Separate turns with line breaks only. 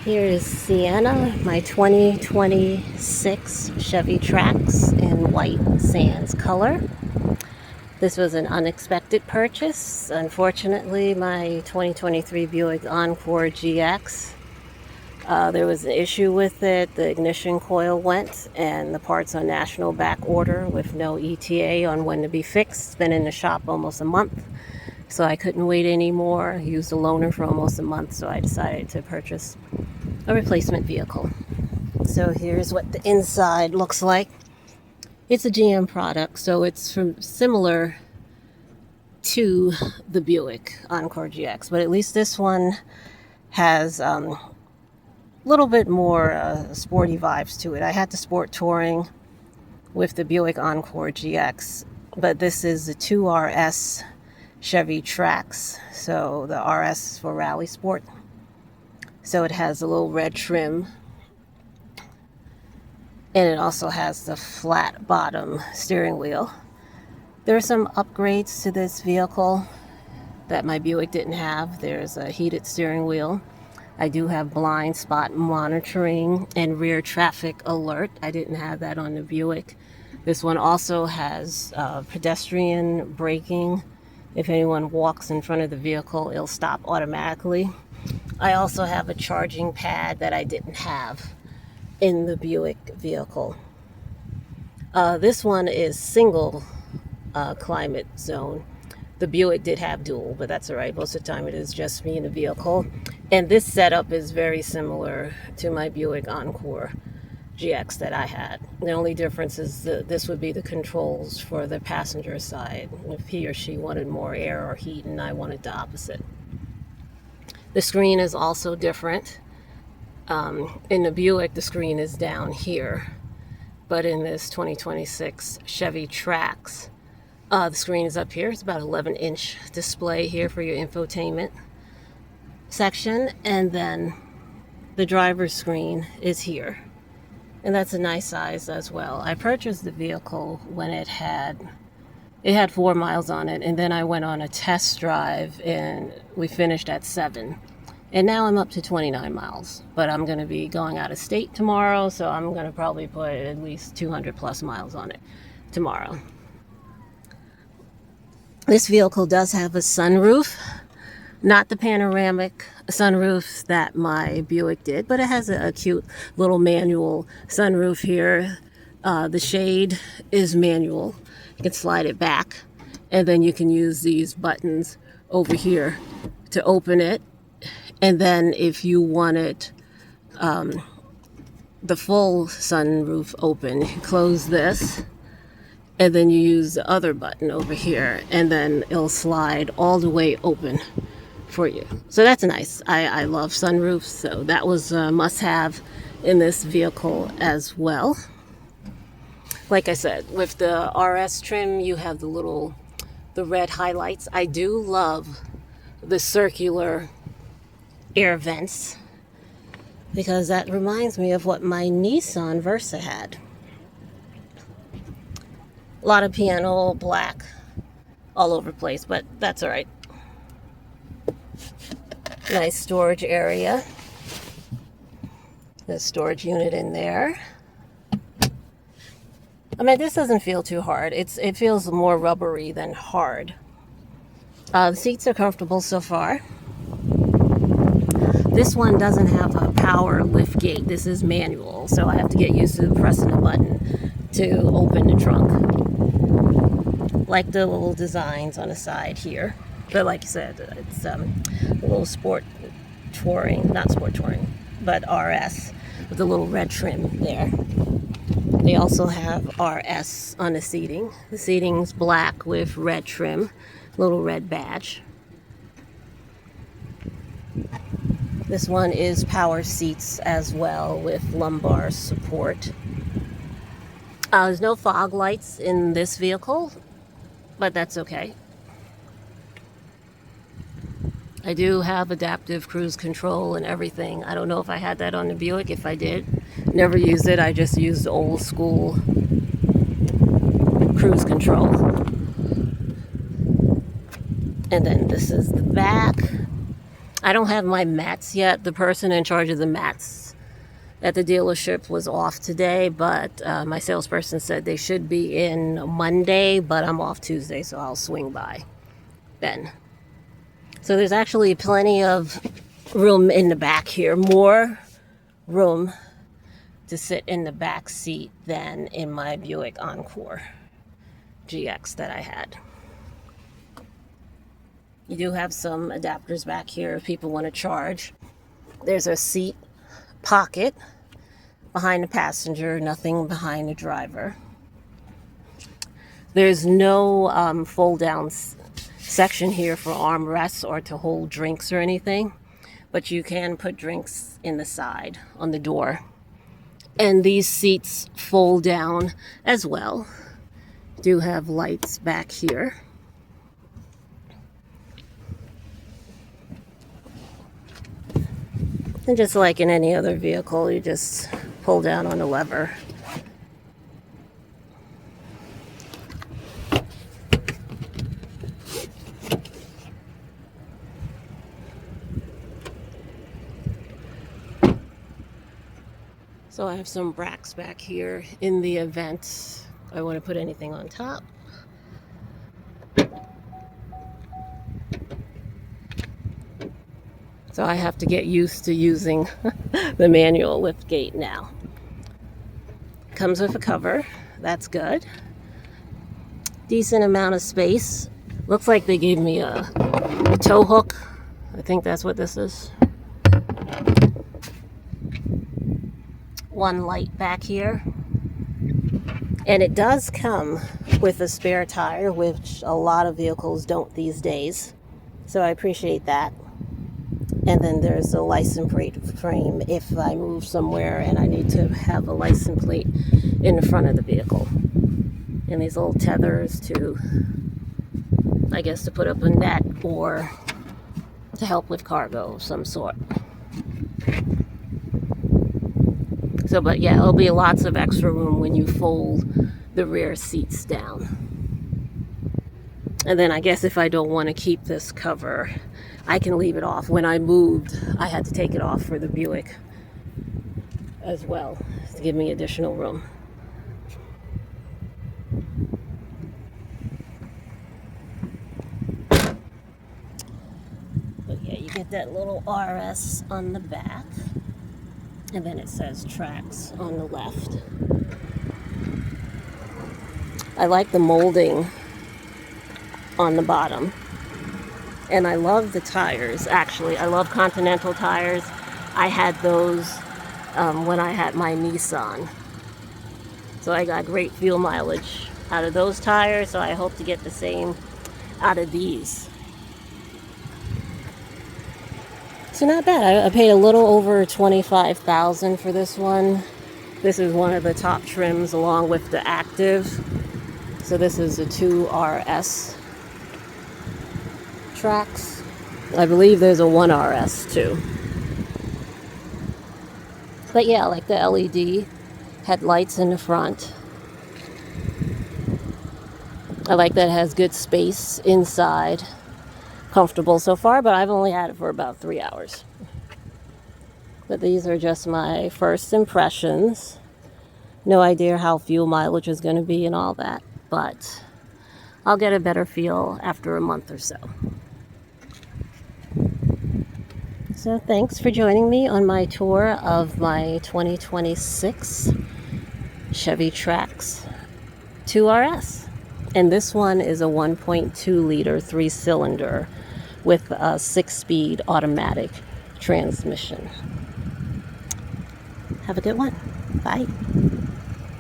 Here is Sienna, my 2026 Chevy Trax in white sands color. This was an unexpected purchase. Unfortunately, my 2023 Buick Encore GX, there was an issue with it. The ignition coil went and the parts on national back order with no ETA on when to be fixed. It's been in the shop almost a month, so I couldn't wait anymore. I used a loaner for almost a month, so I decided to purchase a replacement vehicle. So here's what the inside looks like. It's a GM product, so it's similar to the Buick Encore GX, but at least this one has a little bit more sporty vibes to it. I had the Sport Touring with the Buick Encore GX, but this is the 2RS Chevy Trax, so the RS is for Rally Sport. So it has a little red trim, and it also has the flat bottom steering wheel. There are some upgrades to this vehicle that my Buick didn't have. There's a heated steering wheel. I do have blind spot monitoring and rear traffic alert. I didn't have that on the Buick. This one also has pedestrian braking. If anyone walks in front of the vehicle, it'll stop automatically. I also have a charging pad that I didn't have in the Buick vehicle. This one is single climate zone. The Buick did have dual, but that's all right. Most of the time it is just me in the vehicle. And this setup is very similar to my Buick Encore GX that I had. The only difference is this would be the controls for the passenger side, if he or she wanted more air or heat and I wanted the opposite. The screen is also different. In the Buick, the screen is down here, but in this 2026 Chevy Trax, the screen is up here. It's about 11-inch display here for your infotainment section, and then the driver's screen is here, and that's a nice size as well. I purchased the vehicle when it had 4 miles on it, and then I went on a test drive and we finished at 7. And now I'm up to 29 miles, but I'm going to be going out of state tomorrow, so I'm going to probably put at least 200 plus miles on it tomorrow. This vehicle does have a sunroof, not the panoramic sunroof that my Buick did, but it has a cute little manual sunroof here. The shade is manual. You can slide it back, and then you can use these buttons over here to open it. And then if you wanted the full sunroof open, you close this, and then you use the other button over here, and then it'll slide all the way open for you. So that's nice. I love sunroofs, so that was a must-have in this vehicle as well. Like I said, with the RS trim, you have the red highlights. I do love the circular air vents because that reminds me of what my Nissan Versa had. A lot of piano black all over the place, but that's all right. Nice storage area. The storage unit in there. I mean, this doesn't feel too hard. It feels more rubbery than hard. The seats are comfortable so far. This one doesn't have a power lift gate. This is manual, so I have to get used to pressing a button to open the trunk. Like the little designs on the side here. But like you said, it's a little sport touring, not sport touring, but RS with a little red trim there. They also have RS on the seating. The seating's black with red trim, little red badge. This one is power seats as well with lumbar support. There's no fog lights in this vehicle, but that's okay. I do have adaptive cruise control and everything. I don't know if I had that on the Buick. If I did, never used it. I just used old school cruise control. And then this is the back. I don't have my mats yet. The person in charge of the mats at the dealership was off today, but my salesperson said they should be in Monday, but I'm off Tuesday, so I'll swing by then. So there's actually plenty of room in the back here, more room to sit in the back seat than in my Buick Encore GX that I had. You do have some adapters back here if people want to charge. There's a seat pocket behind the passenger, nothing behind the driver. There's no fold down section here for armrests or to hold drinks or anything, but you can put drinks in the side on the door. And these seats fold down as well. Do have lights back here. And just like in any other vehicle, you just pull down on the lever. So I have some racks back here in the event I want to put anything on top. So I have to get used to using the manual lift gate now. Comes with a cover, that's good. Decent amount of space. Looks like they gave me a tow hook. I think that's what this is. One light back here. And it does come with a spare tire, which a lot of vehicles don't these days. So I appreciate that. And then there's a license plate frame if I move somewhere and I need to have a license plate in the front of the vehicle. And these little tethers to, I guess, to put up a net or to help with cargo of some sort. So, but yeah, it'll be lots of extra room when you fold the rear seats down. And then I guess if I don't want to keep this cover, I can leave it off. When I moved, I had to take it off for the Buick as well to give me additional room. But yeah, you get that little RS on the back, and then it says Trax on the left. I like the molding on the bottom. And I love the tires, actually. I love Continental tires. I had those when I had my Nissan. So I got great fuel mileage out of those tires, so I hope to get the same out of these. So not bad. I paid a little over $25,000 for this one. This is one of the top trims along with the Active. So this is a 2RS Trax. I believe there's a 1RS too. But yeah, I like the LED headlights in the front. I like that it has good space inside. Comfortable so far, but I've only had it for about 3 hours. But these are just my first impressions. No idea how fuel mileage is going to be and all that, but I'll get a better feel after a month or so. So thanks for joining me on my tour of my 2026 Chevy Trax 2RS. And this one is a 1.2 liter 3-cylinder with a 6-speed automatic transmission. Have a good one. Bye.